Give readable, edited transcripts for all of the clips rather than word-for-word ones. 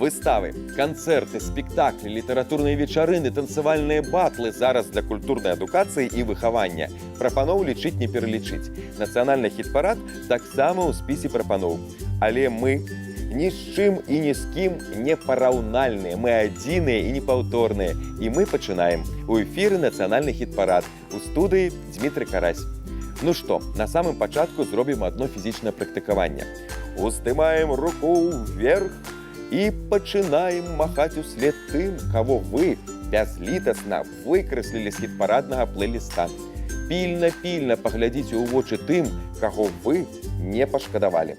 Выставы, канцэрты, спектаклі, літаратурныя вечарыны, танцавальныя батлы зараз для культурнай адукацыі і выхавання. Прапаноў лічыць не пералічыць. Нацыянальны хіт-парад таксама ў спісе прапаноў. Але мы ні з чым і ні з кім не параўнальныя. Мы адзіныя і непаўторныя. І мы пачынаем. У эфіры нацыянальны хіт-парад. У студыі Дмітрый Карась. Ну што, на самым пачатку зробім адно фізічнае практыкаванне. Уздымаем руку вверх і пачынаем махаць услед тым, каго вы бязлітасна выкрэслілі з хіт-параднага плейліста. Пільна-пільна паглядзіце ў вочы тым, каго вы не пашкадавалі.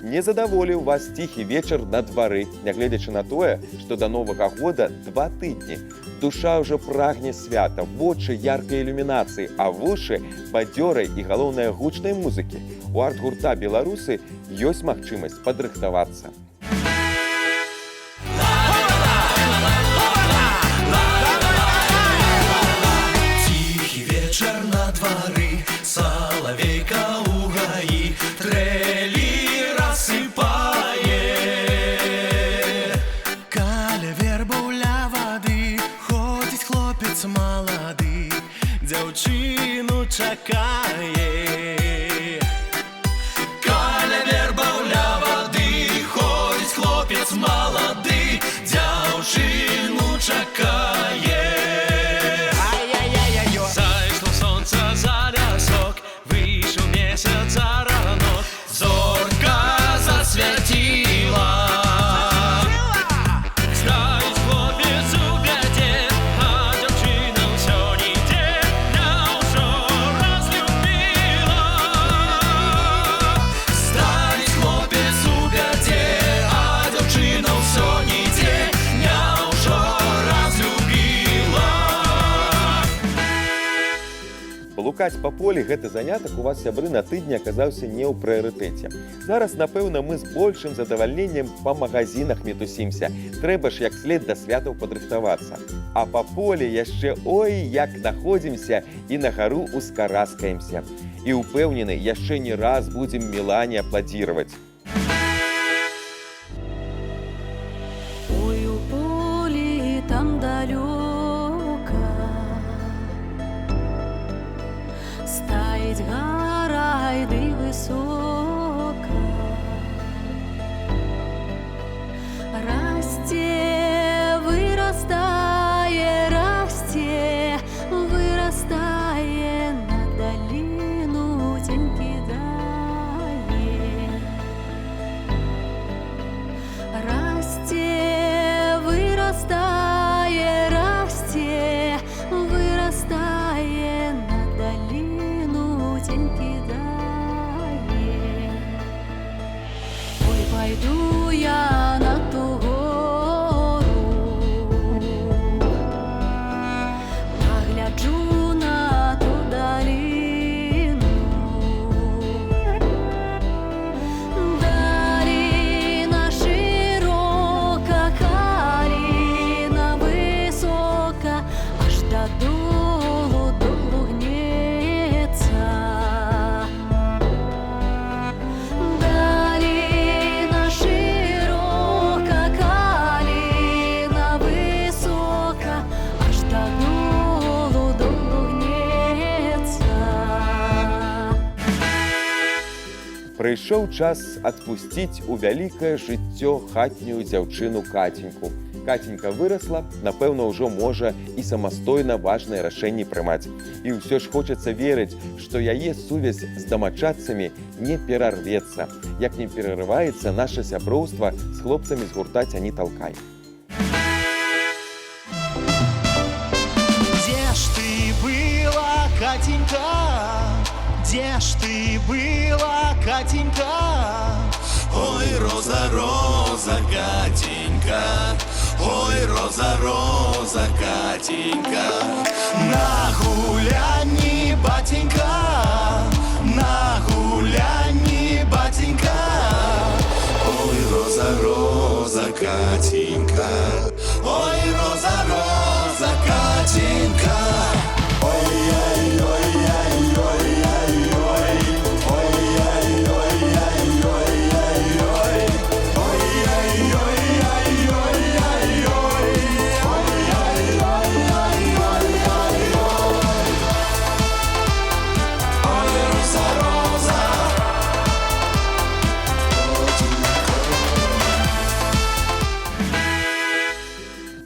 Не задаволіў вас ціхі вечар на двары, нягледзячы на тое, што да Новага года 2 тыдні. Душа ўжо прагне свята, вочы яркай ілюмінацыі, а вушы бадзёрай і, галоўнае, гучнай музыкі. У арт-гурта «Беларусы» ёсць магчымасць падрыхтавацца. Ціхі вечар на двары, салавейка ў гаі, трэлі рассыпае. Каля вербаў ля вады ходзіць хлопец малады, дзяўчыну чакае. Каля вербаў ля вады ходзіць хлопец малады, дзяўчыну чакае. Зайшло сонца за лясок, выйшаў месяц за ранок, зорка засвяціла. Стаіць хлопец у бядзе, а дзяўчына ўсё нідзе, няўжо разлюбіла. Стаіць хлопец у бядзе, а дзяўчына ўсё нідзе, няўжо разлюбіла. Блукаць па полі гэты занятак у вас, сябры, на тыдні аказаўся не ў прыярытэце. Зараз, напэўна, мы з большым задавальненнем па магазінах мітусімся. Трэба ж як след да святаў падрыхтавацца. А па полі яшчэ ой, як находзімся і на гару ускараскаемся. І ўпэўнены, яшчэ не раз будзем Мілане апладзіраваць. Ой, у полі там далёка стаіць гара ды высока, расце, вырастае, расце, вырастае, на даліну цень кідае. Расце, вырастае, расце, вырастае, на даліну цень кідае. Ой, пайду я на ту гору, пагляджу на ту даліну. Даліна шырока, каліна высока, аж дадолу гнецца. Даліна шырока, каліна высока, аж дадолу гнецца. Прыйшоў час адпусціць у вялікае жыццё хатнюю дзяўчыну Каценьку. Каценька вырасла, напэўна, ўжо можа і самастойна важныя рашэнні прымаць. І ўсё ж хочацца верыць, што яе сувязь з дамачадцамі не перарвецца, як не перарываецца наша сяброўства з хлопцамі з гурта «Цяні талкай». Где ж ты была, Катенька? Где ж ты была, Катенька? Ой, роза, роза, Катенька, ой, роза, роза, Катенька. На гулянні, батенька, на гулянні, батенька. Ой, роза, роза, Катенька, ой, роза, роза, Катенька. Ой,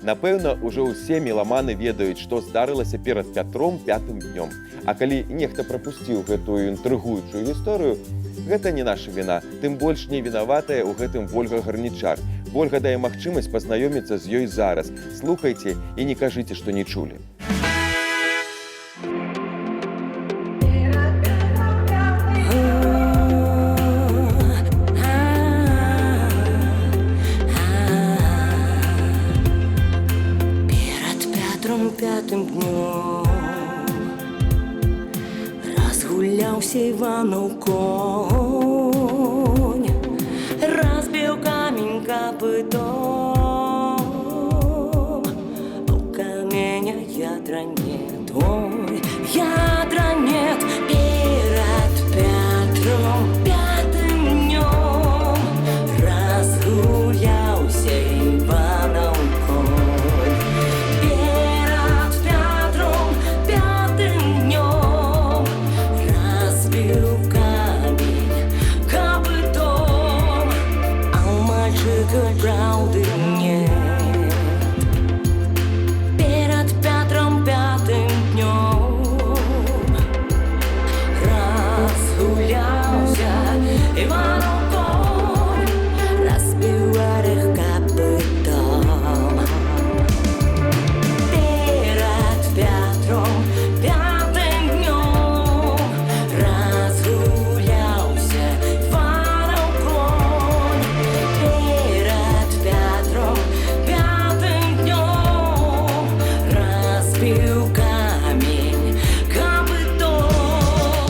Напэўна, ужо ўсе меламаны ведаюць, што здарылася перад Пятром пятым днём. А калі нехта прапусціў гэтую інтрыгуючую гісторыю, гэта не наша віна, тым больш не вінаватая ў гэтым Вольга Гарнічар. Вольга дае магчымасць пазнаёміцца з ёй зараз. Слухайце і не кажыце, што не чулі. Пятым днем разгуляўся Іванаў конь, разбіў камень капытом, а ў каменя ядра нет, ой, ядра нет. Перад Пятром пятым днём разгуляўся Іванаў конь. Правды нет. Перед Петром пятым днем разгулялся Иванов конь, разбивая их копытом. Перед Петром пятым днем разгулялся Иванов конь. Пятым днем разбил камень копытом.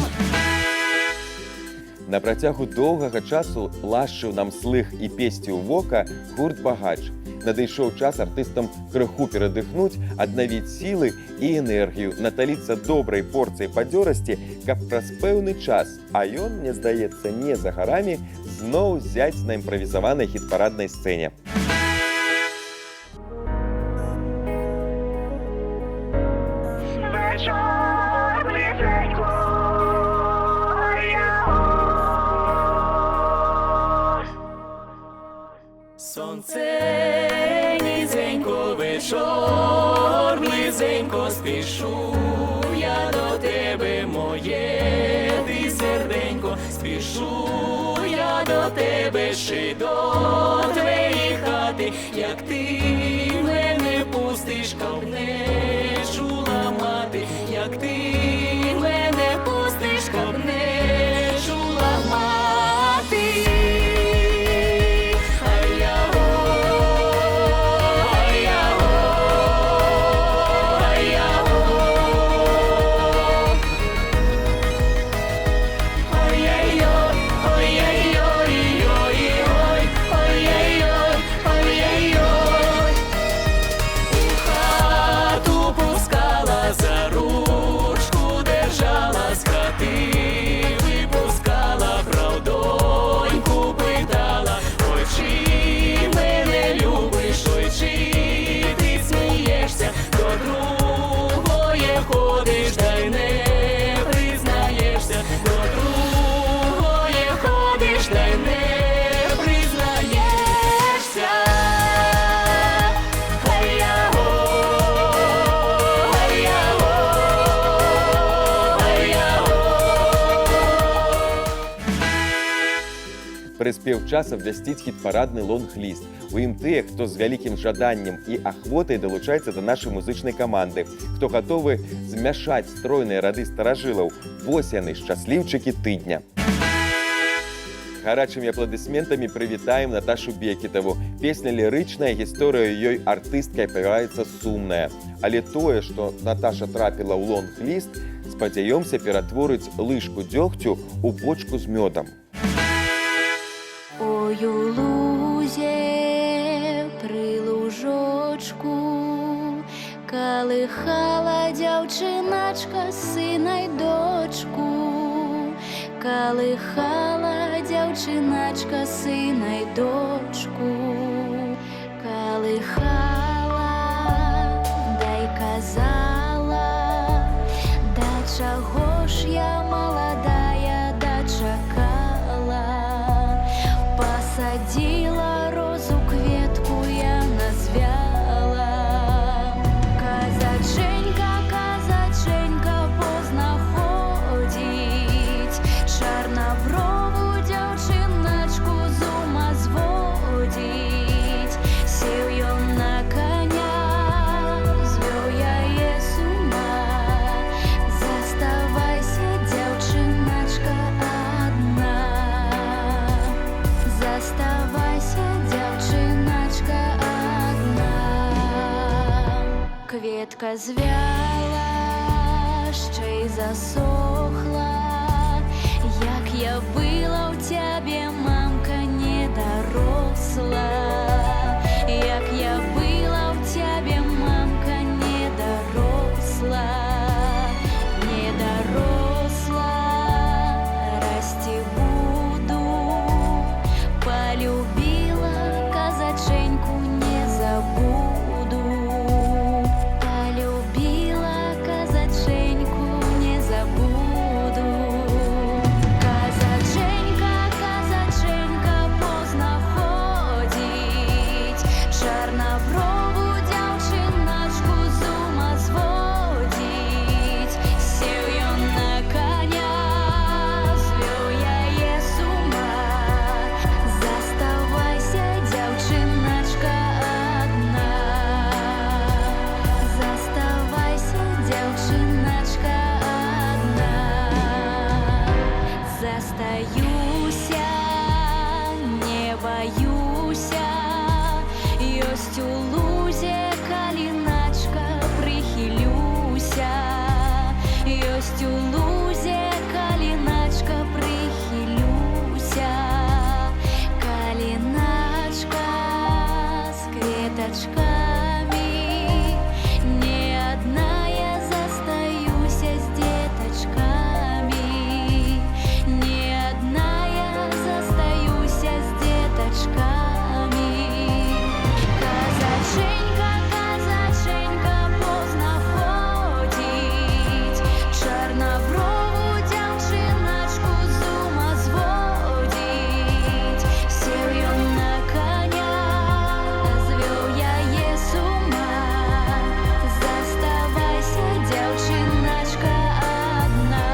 На працягу доўгага часу лашчыў нам слых і песці ў вока гурт «Багач». Надышоў час артыстам крыху перадыхнуць, аднавіць сілы і энергію, наталіцца добрай порцыяй бадзёрасці, каб праз пэўны час, а ён, мне здаецца, не за гарамі, зноў зяць на імправізаванай хіт-параднай сцэне. Сонце низенько, вечор близенько, спішу я до тебе, моє ти серденько, спішу я до тебе, ще до твоєї хати, як ти мене пустиш, ковне чула мати, як ти мене пустиш, ковне чула мати. Прыспеў час абвясціць хіт-парадны лонг-ліст. У ім тыя, хто з вялікім жаданнем і ахвотай далучаецца да нашай музычнай каманды, хто гатовы змяшаць стройныя рады старажылаў. Вось яны, шчасліўчыкі тыдня. Гарачымі апладысментамі прывітаем Наташу Бекетаву. Песня лірычная, гісторыя ёй артысткай апавядаецца сумная. Але тое, што Наташа трапіла ў лонг-ліст, спадзяёмся, ператворыць лыжку дзёгцю ў бочку з мёдам. Ой, у лузе пры лужочку калыхала дзяўчыначка сына й дочку. Калыхала дзяўчыначка сына й дочку. Калыхала, дай казала, да чаго ж я маладая дачакала. Посадила розу, кветку я назвяла. квітка звяла, ще й засохла, як я била у тебе, мамка, не доросла, як я била у тебе, мамка, не доросла, не доросла, расти буду, полюбила казаченьку, не забуду, полюбила казаченьку, не забуду. Казаченька, казаченька, поздно ходить, чорноброву дівчиначку з ума зводить. Сів ён на коня, звів я є з ума. Заставайся, дівчиначка, одна. Заставайся, дівчиначка, одна. Застаюся, не боюся, ёсць у лузе каліначка, прихилюся, ёсць у лузе каліначка, прихилюся, каліначка з кветачками, не одна я застаюся з деточками, не одна я застаюся з деточками. Казаченька, казаченька, поздно ходить, чорноброву дівчиначку з ума зводить. Сів ён на коня, звів я є з ума. Заставайся, дівчиначка, одна.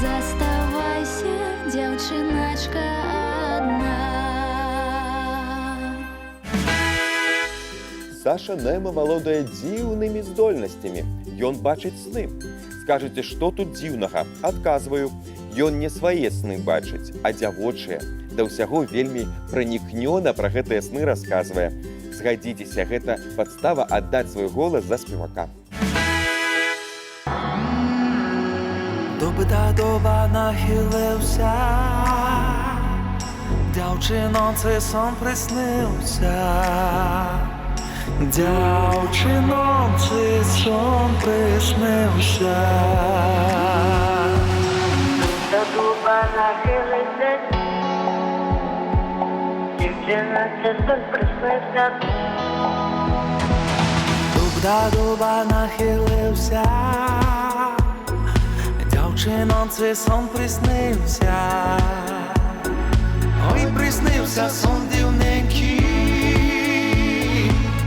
Заставайся, дівчиначка, одна. Саша Нема валодае дзіўнымі здольнасцямі. Ён бачыць сны. Скажаце, што тут дзіўнага? Адказваю. Ён не свае сны бачыць, а дзявочыя. Да ўсяго вельмі пранікнёна пра гэтыя сны расказвае. Згадзіцеся, гэта падстава аддаць свой голас за спевака. Доба нахилився, дівчино, цей сон приснився. Дівчино, цей сон приснився. До дуба нахилився, дівчина, це сон приснився. До дуба нахилився, дівчино, цей сон приснився. Ой, приснився сон дивненький,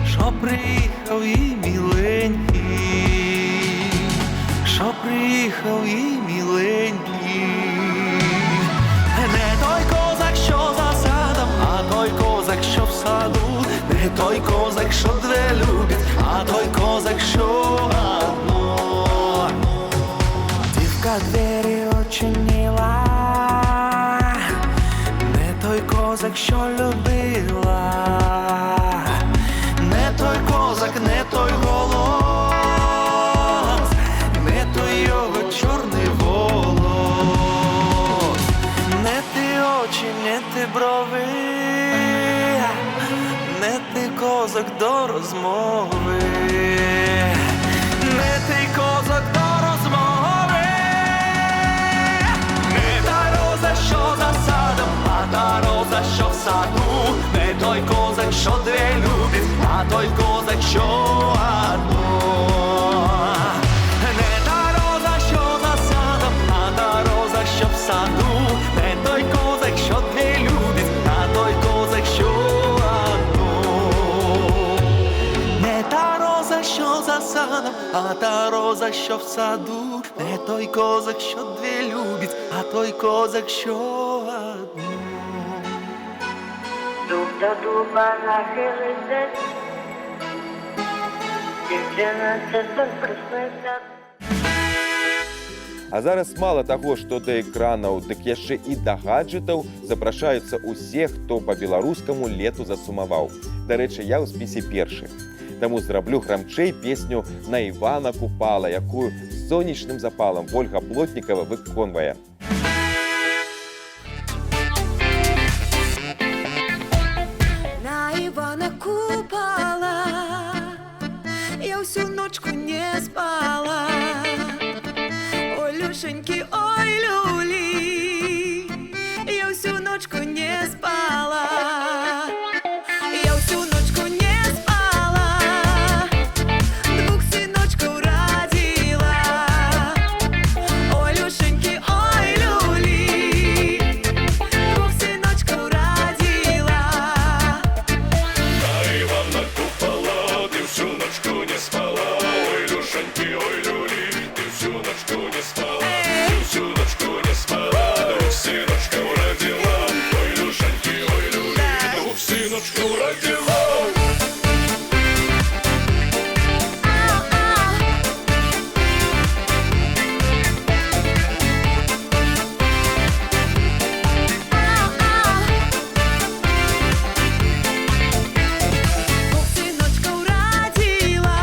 що приїхав і міленький, що приїхав і міленький. Не той козак, що за садом, а той козак, що в саду. Не той козак, що две любить, а той козак, що одно. Дівка двері очинила, не той козак, що любила. Не той козак, не той голос, не той його чорний волос. Не ти очі, не ти брови, не ти козак до розмови. Не ти козак до розмови. Не та роза, що за садом, а та роза, що в саду. Не той козак, що две любить, а той козак, що одно. Не та роза, що за садом, а та роза, що в саду. Не той козак, що две любить, а той козак, що одно. Не та роза, що за садом, а та роза, що в саду. Не той козак, що две любить, а той козак, що одно. Дуб до дуба нахилився, дівчина, це сон приснився. А зараз мала таго, што да экранаў, дык яшчэ і да гаджэтаў запрашаюцца ўсе, хто па-беларускаму лету засумаваў. Дарэчы, я ў спісе першы. Таму зраблю грамчэй песню «На Івана Купала», якую з сонечным запалам Ольга Плотнікава выконвае. На Ивана Купала я всю ночку не спала. Ой, Люшеньки, ой, люли, я всю ночку не спала. Я всю ночку не спала, двух сыночков родила. Ой, Люшеньки, ой, люли, двух сыночков родила. Ивана Купала, ты всю ночку не спала. Ой, Люшеньки, ой, люли, ты всю ночку не спала. Ты всю ночку не спала, двух сыночков родила. Ой, Люшеньки, ой, люли, двух сыночков родила. Двух сыночков родила,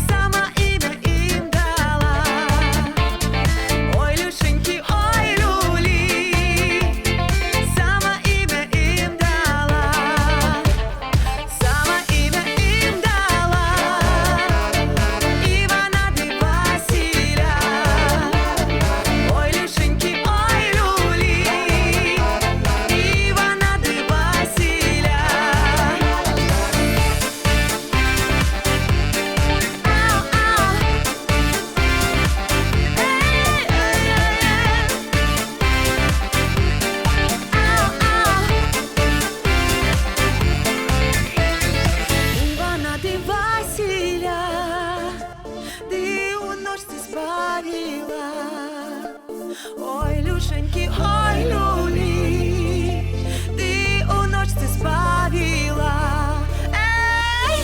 сама имя им дала. Ой, Люшеньки, ой, люли, сама имя им дала. Сама имя им дала. Ивана да Василя. Ой, Люшеньки, ой, люли, Ивана да Василя. Ивана да Василя, ты у ножки спалила. Ой, Люшеньки, ой, люли, ты у ножки спалила. Эй!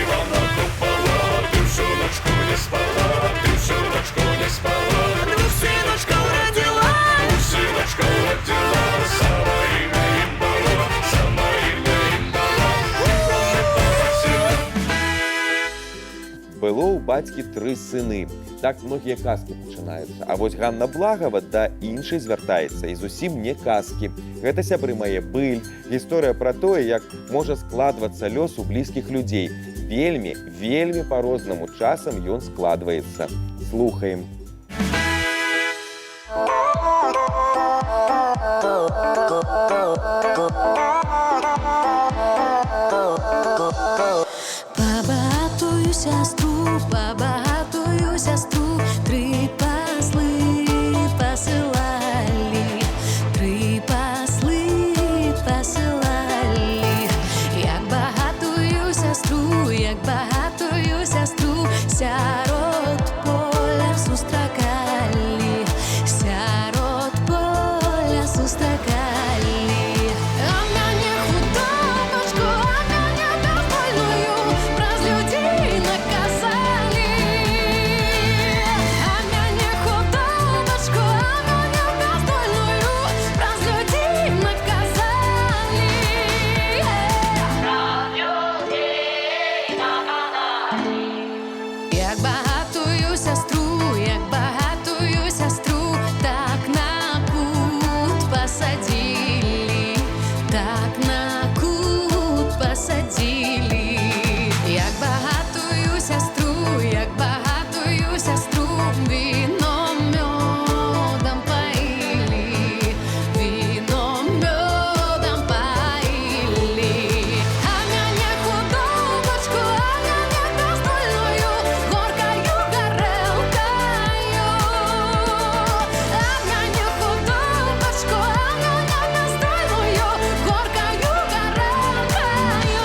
Ивана Купала, ты всю ночку не спала. Ты всю ночку не спала. Двух сыночков родила. Двух сыночков родила. Сама имя им дала. Сама имя им дала. Было у бацькі 3 сыны. Так многія казкі пачынаюцца. А вось Ганна Благава да іншай звяртаецца і зусім не казкі. Гэта, сябры мае, быль, гісторыя пра тое, як можа складвацца лёс у блізкіх людзей. Вельмі, вельмі па-рознаму часам ён складваецца. Слухаем. Побагатую сестру, 3 послы посылали, 3 послы посылали. Як багатую сестру, сярод поля сустракали, сярод поля сустракали. А мяне худобачку, а мяне безбольную, праз людзей наказали. А мяне худобачку, а мяне безбольную, праз людзей наказали. Як багатую сестру, так на кут посадили, так на кут посадили. Як багатую сестру, вином мёдом поили, вином мёдом поили. А мяне худобачку, а мяне безбольную, горкою горелкою. А мяне худобачку, а мяне безбольную, горкою горелкою.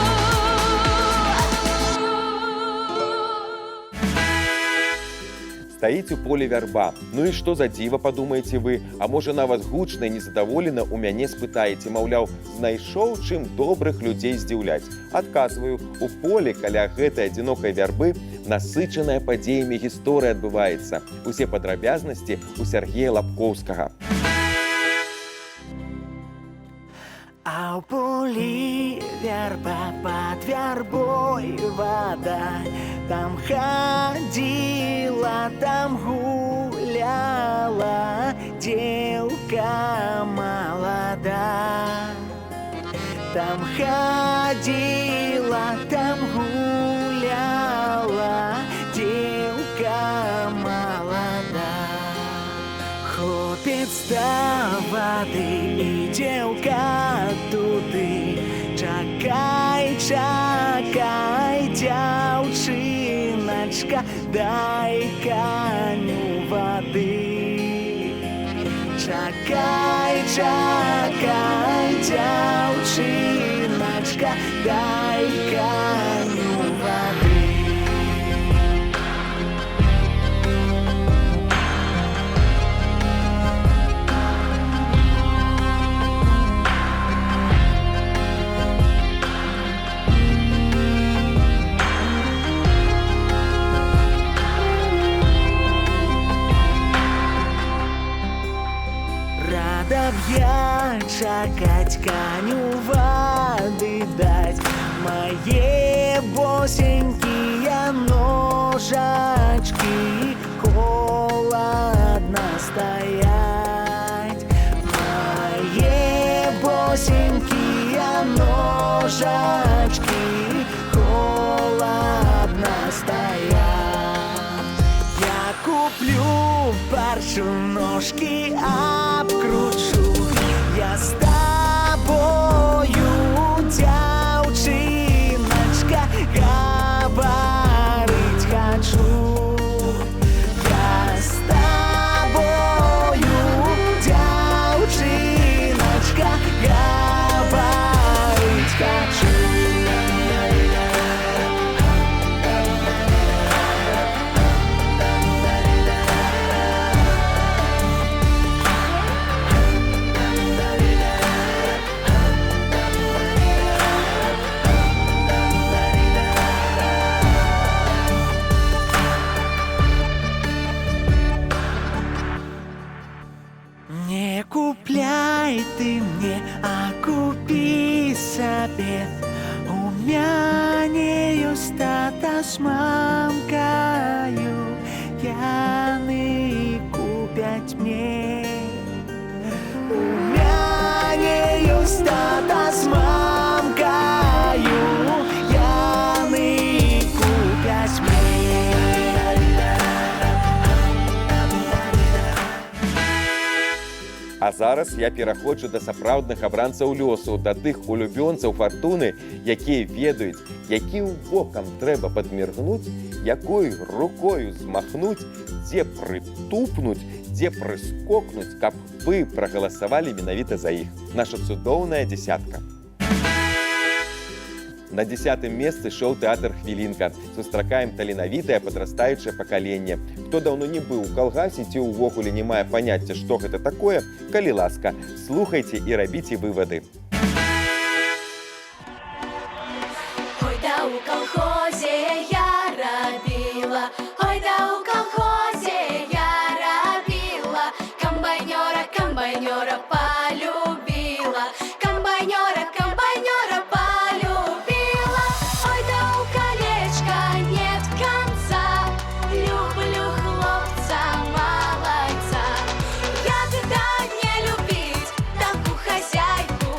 Стаіць у полі вярба. Ну і што за дзіва, падумаеце вы? А можа, нават гучна і незадаволена ў мяне спытаеце, маўляў, знайшоў чым добрых людзей здзіўляць. Адказваю, у полі каля гэтай адзінокай вярбы насычаная падзеямі гісторыя адбываецца. Усе падрабязнасці у Сергея Лапкоўскага. А у полі верба, под вербой вода. Там ходила, там гуляла девка молода. Там ходила, там гуляла девка молода. Хлопец до воды и девка туды. Чакай, чакай, дзяўчыначка, дай коню воды. Чакай, чакай, дзяўчыначка, дай коню воды. Рада б я чакать, коню воды дать. Мои босенькие ножачки холодно стоять. Мои босенькие ножачки холодно стоять. Я куплю паршу ножки, обкручу. Я с тобою, дзяўчыначка, говорить хочу. Я с тобою, дзяўчыначка, говорить хочу. Не купляй ты мне, а купи себе. У мяне ёсць тата з мамкаю, яны купяць мне. У мяне ёсць тата з мамкаю, яны купяць мне. А зараз я пераходжу да сапраўдных абранцаў лёсу, да тых улюбёнцаў фартуны, якія ведаюць, якім вокам трэба падміргнуць, якой рукою змахнуць, дзе прытупнуць, дзе прыскокнуць, каб вы прагаласавалі менавіта за іх. Наша цудоўная дзесятка. На 10-м месцы шоу-тэатр «Хвілінка». Сустракаем таленавітае падрастаючае пакаленне. Хто даўно не быў у калгасе ці ўвогуле не мае паняцця, што гэта такое, калі ласка, слухайце і рабіце вывады. Ой, да у колхозе я робила, ой, да у колхозе я робила, комбайнера, комбайнера полюбила, комбайнера, комбайнера полюбила, ой, да у колечка нет конца, люблю хлопца молодца. Я тогда не любить такую хозяйку,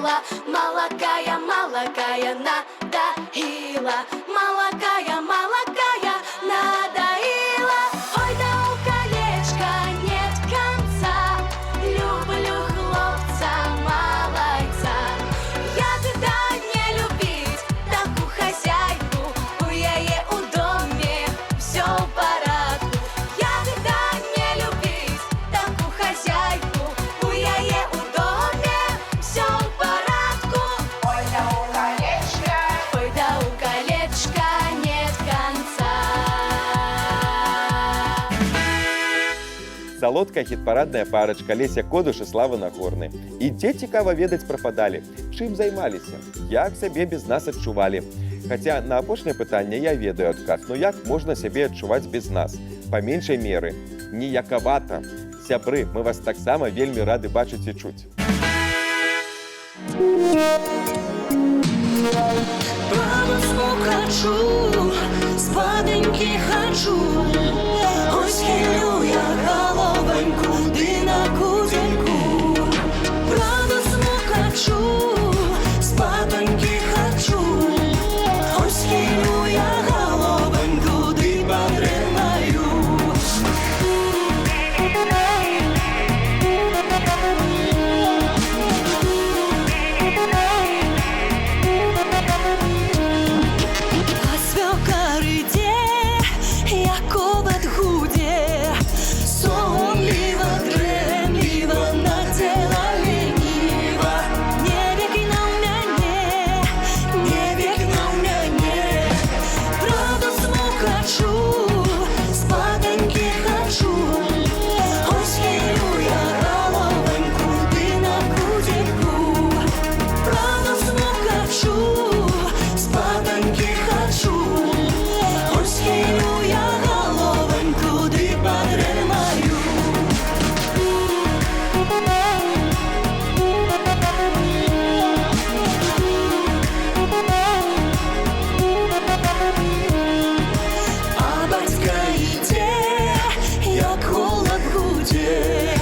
надоила, молокая надоила, молокая надоила. Ой, да у колечка нет конца, люблю хлопца малайца. Як-то не любить таку хазяйку, у яе у доме все в порядку. Як-то не любить таку хазяйку, у яе у доме все в порядку. Ой, да у колечка нет конца. Салодкая хіт-парадная парочка Леся Кодуш і Слава Нагорны. І дзе цікава ведаць прападалі, чым займаліся, як сябе без нас адчувалі. Хаця на апошняе пытанне я ведаю адказ, но як можна сябе адчуваць без нас? Па меншай меры, ніякавата. Сябры, мы вас таксама вельмі рады бачыць і чуць. Радостно хочу, спаденьки хочу. Ось хилю я головоньку, ди на кудельку. Радостно хочу, спаденьки хочу. Ось хилю я головоньку, ди подремаю. А свекор іде, як овод гуде, сонлива, дремлива, надзела лениво. Не вікна в мяне, радостно хочу, спаденьки хочу. Ось хилю я головоньку, ди на кудельку. Радостно хочу, спаденьки хочу. Ось хилю я головоньку, ди подремаю. А батька йде, як голод гуде.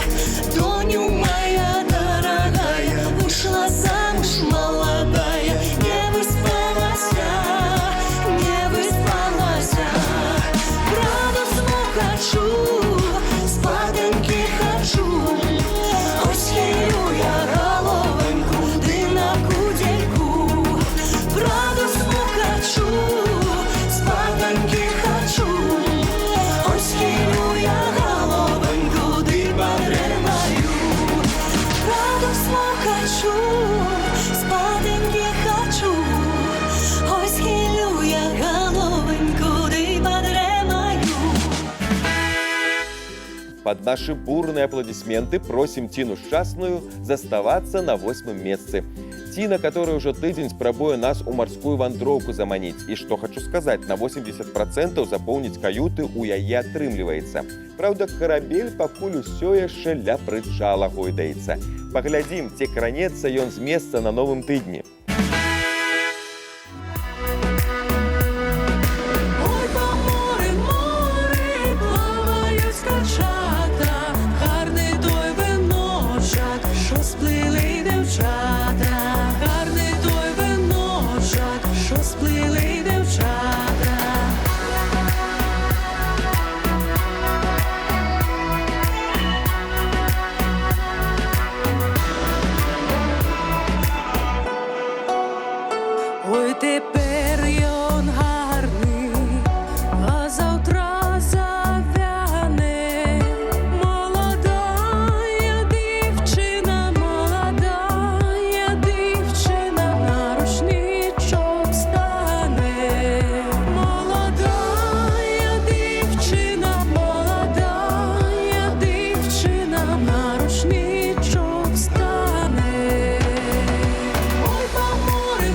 Доню моя дорогая, вышла замуж молодая, не выспалась. Радостно хочу, спаденьки хочу. Ось хилю я головоньку, ди на кудельку. Радостно хочу, спаденьки хочу. Ось хилю я головоньку, ди подремаю. Радостно хочу, спаденьки хочу. Ось хилю я головоньку, ди подремаю. Под наши бурные аплодисменты просим Тину Шчасную заставаться на 8-м месцы. Тина, которая уже тыдзень спрабуе нас у морскую вандроўку заманить. И что хочу сказать, на 80% заполнить каюты у яе атрымліваецца. Правда, карабель пакуль усё яшчэ ля прычала гойдаецца. Паглядзім, ці кранецца ён з месца на новым тыдні. Ой, по море плавають скачата, гарний той виночок, що сплили дівчата, гарний той виночок, що сплили дівчата. Ой, тепер ён гарний, а завтра зав'яне. Молодая дівчина, на рушничок стане. Молодая дівчина, на рушничок стане. Ой, по море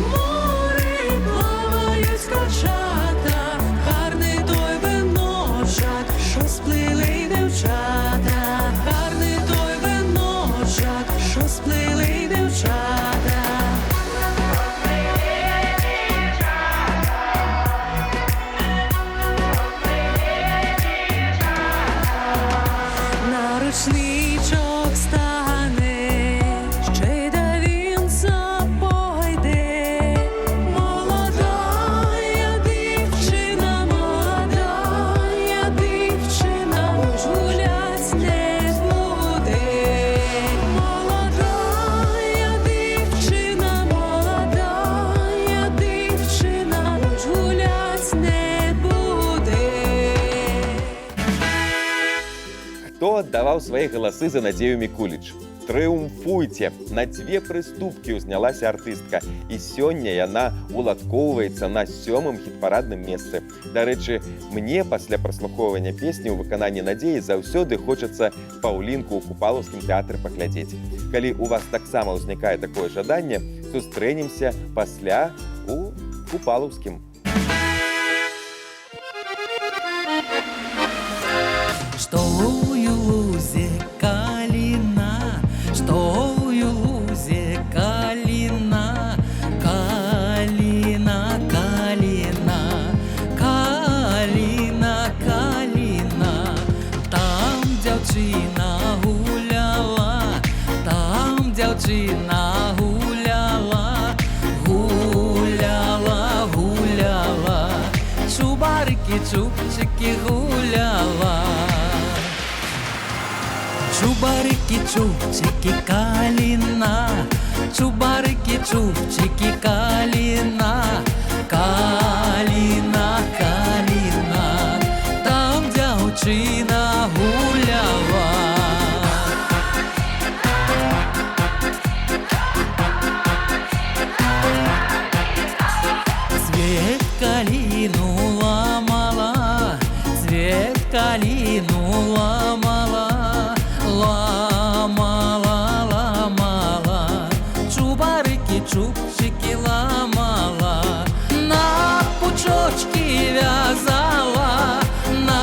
аддаваў свае галасы за Надзею Мікуліч. Трыумфуйце! На 2 прыступкі ўзнялася артыстка, і сёння яна уладкоўваецца на 7-м хіт-парадным месцы. Дарэчы, мне пасля праслухоўвання песні ў выкананні Надзеі заўсёды хочацца Паўлінку ў Купалаўскім тэатры паглядзець. Калі у вас таксама ўзнікае такое жаданне, сустрэнемся пасля у Купалаўскім. Что у лузе калина, что у лузе калина, калина, калина, калина, калина. Там дзяўчына гуляла, там дзяўчына гуляла, гуляла, гуляла, чубарики, чубчики гуляла. Чубарики, чубчики, калина, чубарики, чубчики, калина, калина, калина, там дзяўчына гуляла. Цвет калину ламала, цвет калину ламала, ламала, ламала, чубарики, чубчики ломала, на пучочки вязала, на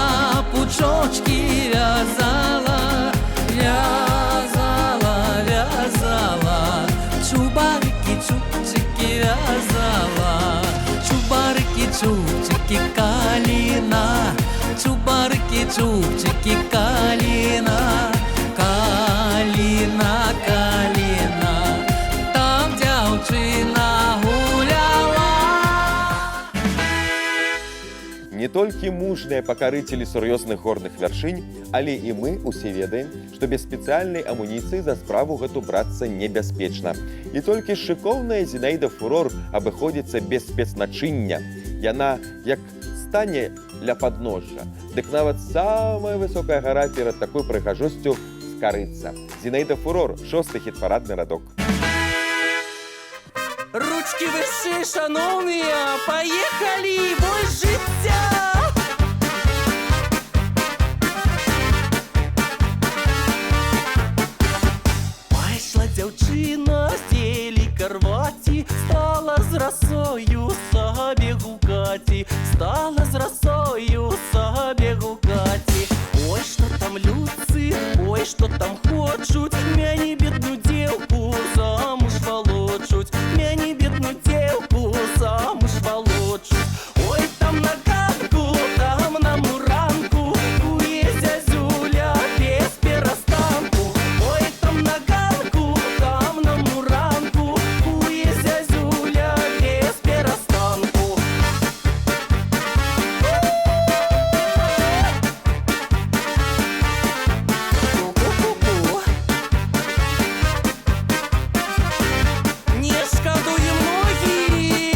пучочки вязала, вязала, вязала, чубарики, чубчики вязала, чубарики, чубчики, калина, чубарики, чубчики, калина, калина, калина, там дзяўчына гуляла. Не толькі мужныя пакарыцелі сур'ёзных горных вяршынь, але і мы усе ведаем, што без спецыяльнай амуніцыі за справу гэту брацца небяспечна. І толькі шыкоўная Зінаіда Фурор абыходзіцца без спецначыння. Яна, як стане ля падножжа, дык нават самая высокая гара перад такой прыгажосцю скарыцца. Зінаіда Фурор, 6-й хіт-парадны радок. Ручки вище, шановні, поїхали, бой життя! Пайшла дзяўчына з целі карваці, стала з расою сабе гукаці, стала з расою сабе гукаці. Ой, што там людцы, ой, што там хочуць, мяне бедную дзеўку замуж валочуць, мяне бедную дзеўку замуж валочуць. Ой, там на ганку, там на муранку, куе зязюля без перастанку. Ой, там на ганку, там на муранку, куе зязюля без перастанку. Ку-ку-ку-ку. Не шкадуем ноги,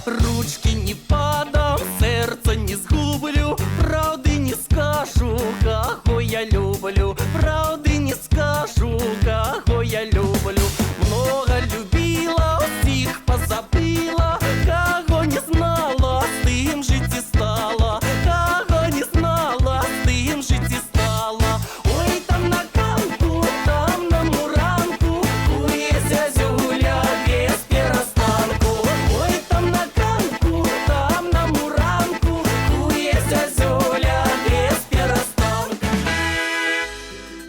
ручки не падам, сердце не згублю, правды не скажу, кого я люблю, правды не скажу, кого я люблю. Много любила, всех позабыла, кого не знала, с тем жить и стала, кого не знала, с тем жить и стала. Ой, там на ганку, там на муранку, куе зязюля без перастанку. Ой, там на ганку, там на муранку, куе зязюля без перастанку.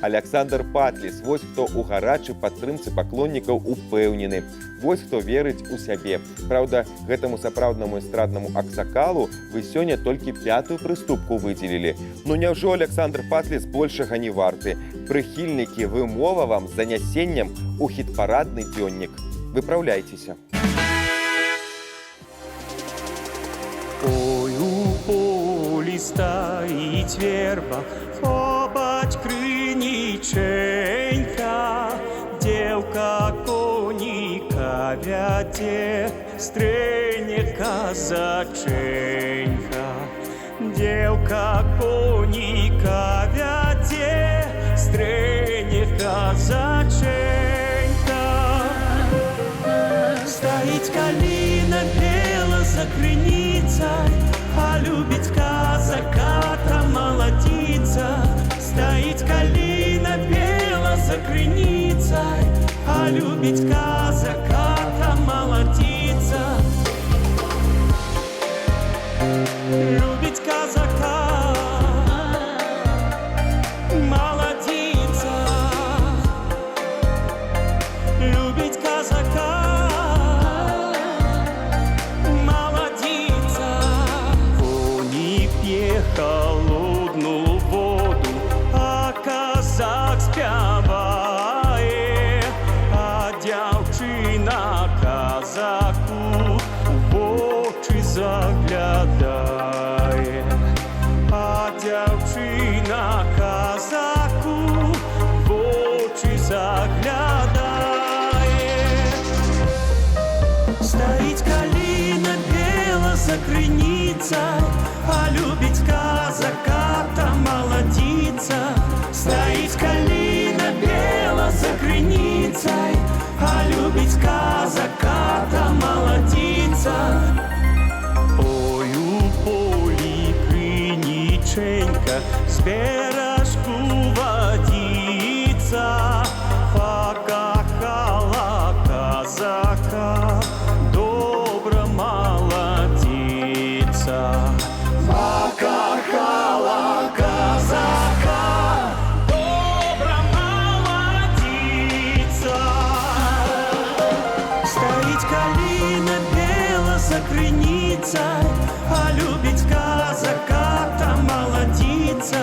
Аляксандр Патліс, вось хто ў гарачай падтрымцы паклоннікаў упэўнены. Вось хто верыць у сябе. Праўда, гэтаму сапраўднаму эстраднаму аксакалу вы сёння толькі 5-ю прыступку выдзелілі. Ну няўжо Аляксандр Патліс большага не варты? Прыхільнікі, вымова вам з занясеннем у хіт-парадны дзённік. Выпраўляйцеся. Ой, у полі стоїть верба, побач криніченька, дівка коніка вяде, стрене казаченька. Дівка коніка вяде, стрыне казаченька. Стоит калина бела за крыницей, а любить казака-то молодица. Стоит калина бела за крыницей, а любить казака-то молодица. Любить казака молодица. Любить казака молодица. Кони п'є холодну воду, а казак співає, а дівчина казаку в очі заглядає, а дівчина казаку в очі заглядає. Стоїть калина бела за криницей, а любить казака-то молодица. Стоит калина бела за криницей, а любить казака-то молодица. Ой, у полі криниченька з бережку водиця, покахала казака, добра молодица. Покахала казака, добра молодица. Стоит калина бела за криницей, а любить казака-то молодица.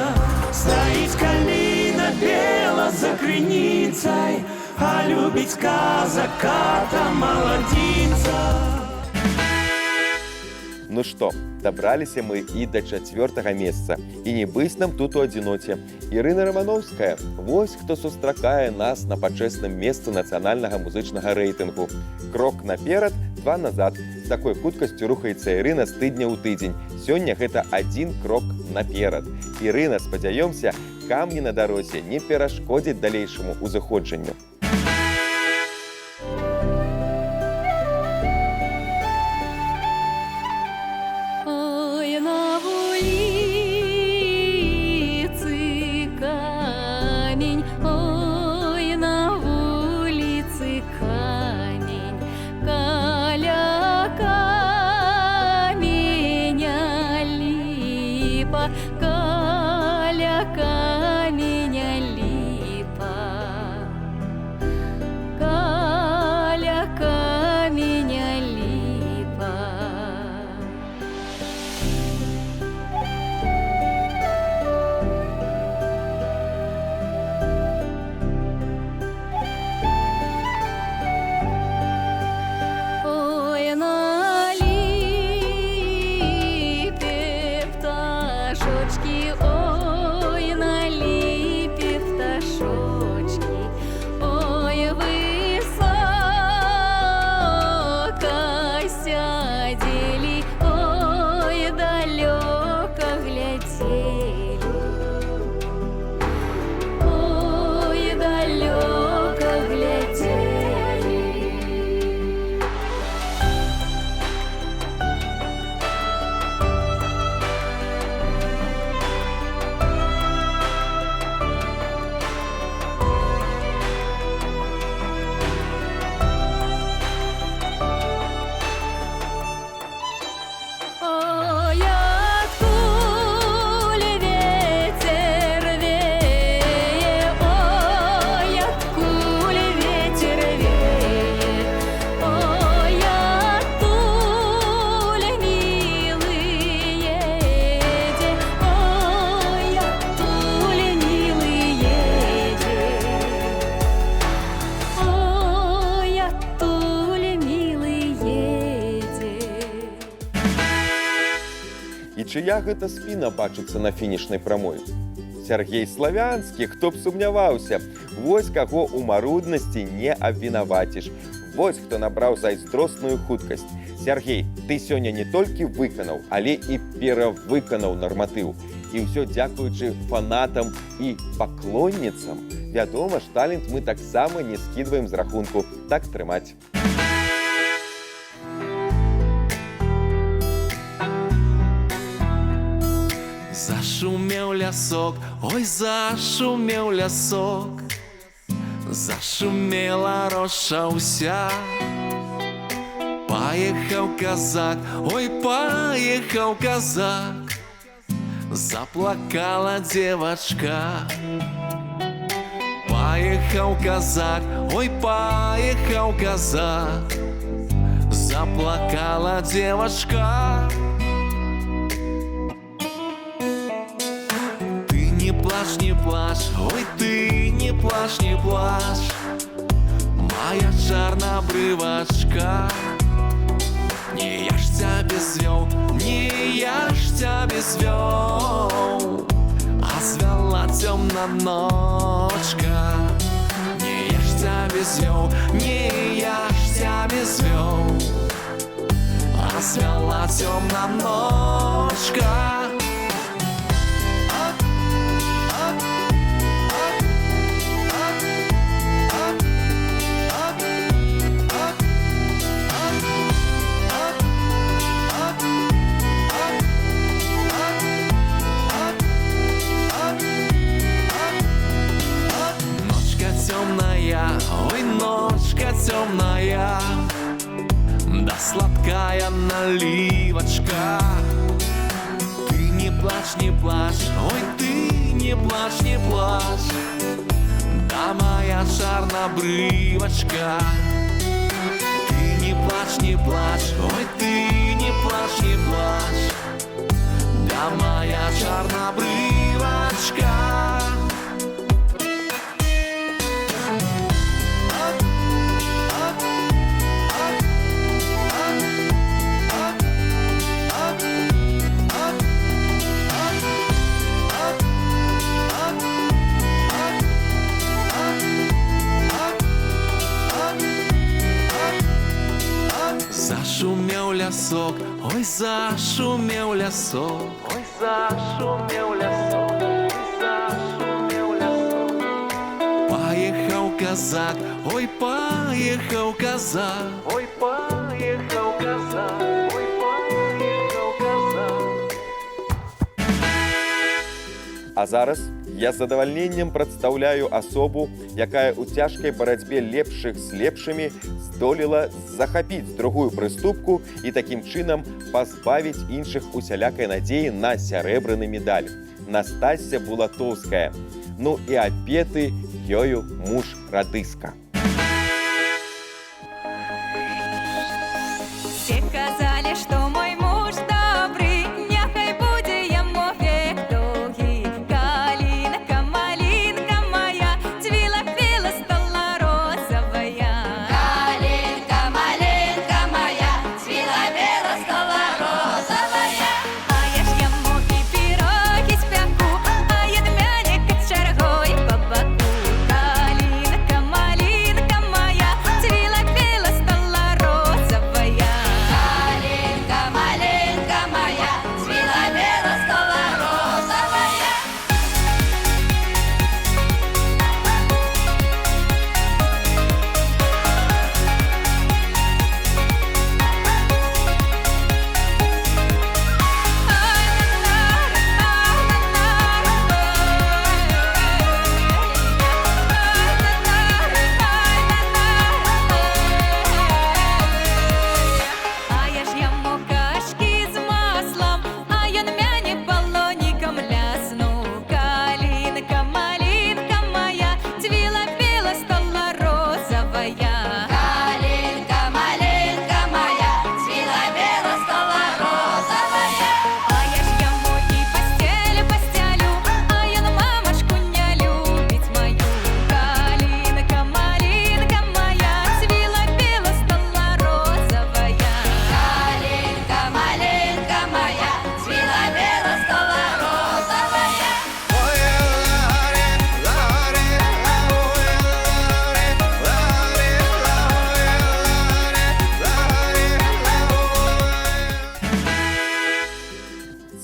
Стоит калина бела за криницей, а любить казака-то молодица. Ну што, дабраліся мы і да 4-го месца. І не быць нам тут у адзіноце. Ірына Рамановская, вось хто сустракае нас на пачэсным месцы нацыянальнага музычнага рэйтынгу. Крок наперад, 2 назад. З такой хуткасцю рухаецца Ірына з тыдня ў тыдзень. Сёння гэта 1 крок наперад. Ірына, спадзяёмся, камні на дарозе не перашкодзяць далейшаму ўзыходжанню. Ой, на вулиці камінь, ой, на вулиці камінь, каля каменя ліпа, каля каменя ліпа, каля каменя ліпа. Ой, на липе пташочки, ой, на липе пташочки, ой, высоко сядели, ой, далеко глядели, ой, далеко глядели. Ой, откуль ветер веет, ой, откуль ветер веет, ой, оттуль милый едет, ой, оттуль милый едет, ой, оттуль милый едет. І чыя гэта спіна бачыцца на фінішнай прамой? Сяргей Славянскі, хто б сумняваўся. Вось каго ў маруднасці не абвінаваціш. Вось хто набраў зайздросную хуткасць. Сяргей, ты сёння не толькі выканаў, але і перавыканаў нарматыў. І ўсё дзякуючы фанатам і паклонніцам. Вядома ж, талент мы таксама не скідваем з рахунку. Так трымаць. Зашумеў лясок, ой, зашумеў лясок, зашумела роша ўся. Паехаў казак, ой, паехаў казак, заплакала девочка. Паехаў казак, ой, паехаў казак, заплакала девочка. Ты не плачь, не плачь, ой, ты не плачь, не плачь, моя чарнобрывачка. Не я ж цябе звёў, не я ж цябе звёў, а звяла цёмна ночка. Не я ж цябе звёў, не я ж цябе звёў, а звяла цёмна ночка. Ой, ночка темная, да сладкая наливочка. Ты не плачь, не плачь, ой, ты не плачь, не плачь, да моя чарнобрывочка. Ты не плачь, не плачь, ой, ты не плачь, не плачь, да моя чарнобрывочка. Зашумеў лясок, ой, зашумеў лясок, ой, зашумеў лясок, ой, зашумеў лясок. Паехаў казак, ой, паехаў казак, ой, паехаў казак, ой, паехаў казак. А зараз я з задавальненнем прадстаўляю асобу, якая ў цяжкай барацьбе лепшых з лепшымі здолела захапіць другую прыступку і такім чынам пазбавіць іншых усялякай надзеі на сярэбраны медаль. Настасья Булатоўская. Ну і апеты ёю муж радыска. Все казали, что мой муж добрый, няхай будзе яму век доўгі. Калинка, малинка моя, цвіла, квіла, стала розовая. Калинка, малинка моя, цвіла, бела, стала розовая. А я ж яму і пірогі спяку, а ядмяник з чаргой по боку. Калинка, малинка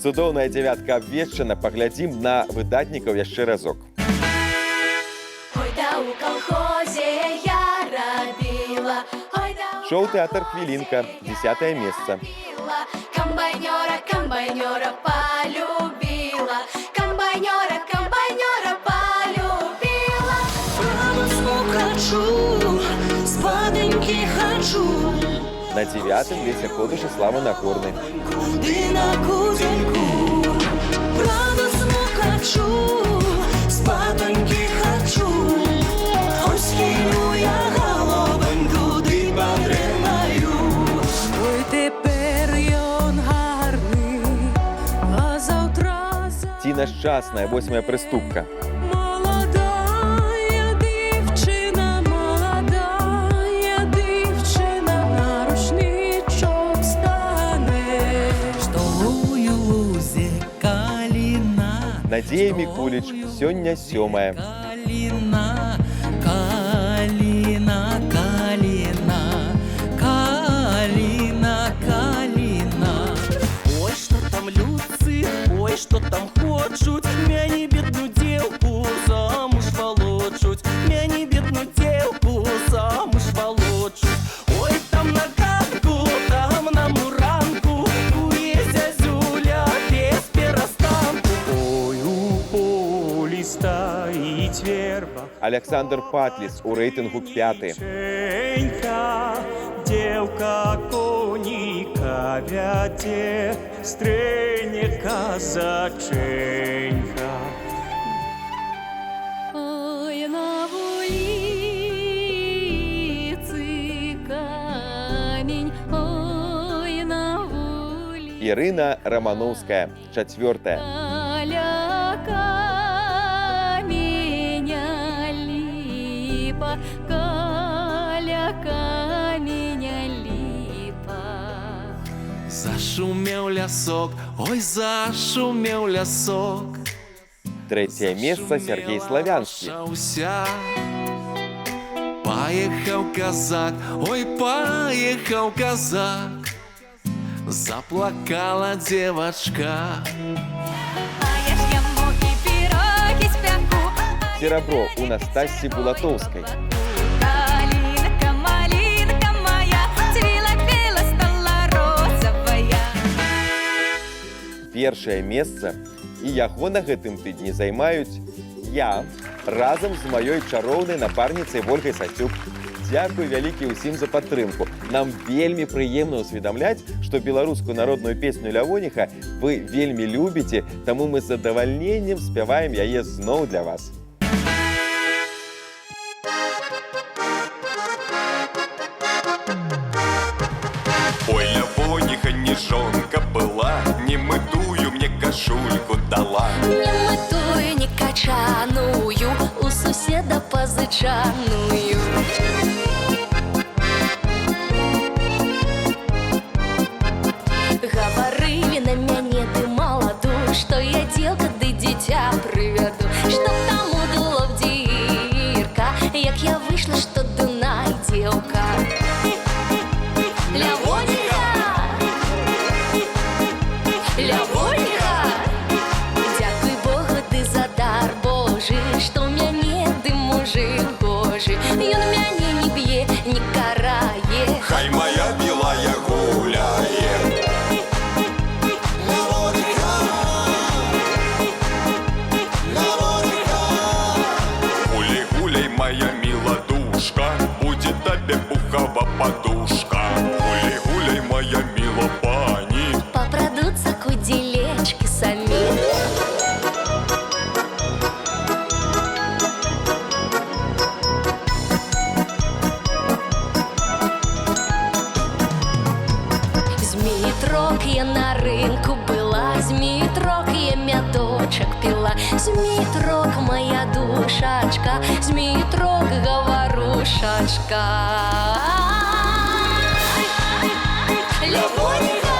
Цудоўная дзявятка абвешчана, паглядзім на выдатнікаў яшчэ разок. Ой, да у колхозе я робила, ой, да у Шоу-тэатр «Хвілінка», 10-е месца. комбайнера, комбайнера полюбила, комбайнера, комбайнера полюбила. Радостно хочу, спаденьки хочу, На 9-м Леся Ходыш и Слава Нагорный. куди на кузеньку. Радостно хочу, спаденьки хочу, ой, скину я головоньку, ди подринаю. Ой, тепер ён гарний, а завтра Тіна Щасная, 8-я приступка. молодая дівчина, на рушничок стане. Штовую лузе калина. Надія Мікуліч, сёння 7-я. Калина, калина, калина, калина, калина. Ой, что там людцы, ой, что там хочуть, мяне бедную девку замуж волочуть, мяне бедную девку замуж волочуть. Ой, там на катку, там на муранку, туе зязюля без перестанку. Ой, у полі стоїть верба, Александр Патліс у рейтингу 5-й. Женька, девка коніка вяде, стрене казаченька. Ой, на вулиці камінь, ой, на вулиці Ірина Романовская, 4-я. Каля каменя липа, Каля каменя липа. Зашумел лясок, ой, зашумел лясок. 3-е место Сергей Славянский. Поехал казак, ой, поехал казак. Заплакала девочка. А я ж яму і піроги спяку. Серебро у Настасьи Булатовской. Калинка, малинка моя, цвіла-піла, стала розовая. 1-е месца. І яго на гэтым тыдні займаюць я разам з маёй чароўнай напарніцай Вольгай Сацюк. Дзякуй вялікі ўсім за падтрымку. Нам вельмі прыемна ўсведамляць, што беларускую народную песню Лявоніха вы вельмі любіце, таму мы з задавальненнем спяваем яе зноў для вас. Ой, Лявоніха не жонка была, не мытую мне кашульку дала. Не мытую, не качаную, у суседа позычаную. Говорили на мяне, ты маладу, што я дзелка ды дзіця прывяду, што там удало в дзірка, як я выйшла, што Дунай дзелка. Лявоніха, Лявоніха, дзякуй Богу ты за дар Божы, што ў мяне ты мужик гожы. Ён мяне не б'е, не карае. Хай моя білая гуляє. Гуляй, гуляй, моя миладушка, будет тебе пухова подушка. Гуляй, гуляй, моя мила пані. Попрадутся кудилечки сами. Змітрок я на ринку была, змітрок я мядочек пила, змітрок моя душачка, змітрок говорушачка. Лявоніха,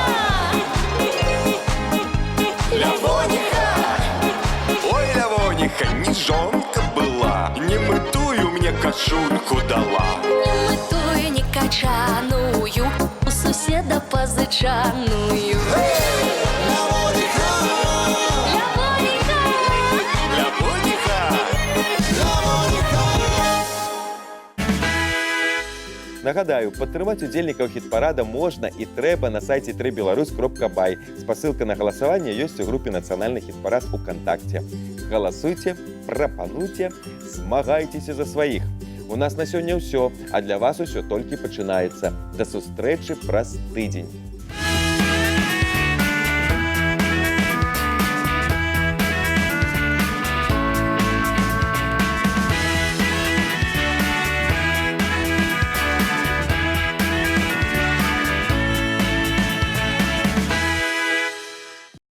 Лявоніха, Ой, Лявоніха, не жонка была, не мытую мне кашульку дала. не мытую, не качаную, у суседа позычаную. Лявоніха, Нагадаю, падтрымаць удзельнікаў хіт-парада можна і трэба на сайце tribelарус.бай. Спасылка на галасаванне ёсць у групе «Нацыянальны хіт-парад» УКонтакце. Галасуйце, прапануйце, змагайцеся за сваіх. У нас на сёння ўсё, а для вас усё толькі пачынаецца. Да сустрэчы праз тыдзень.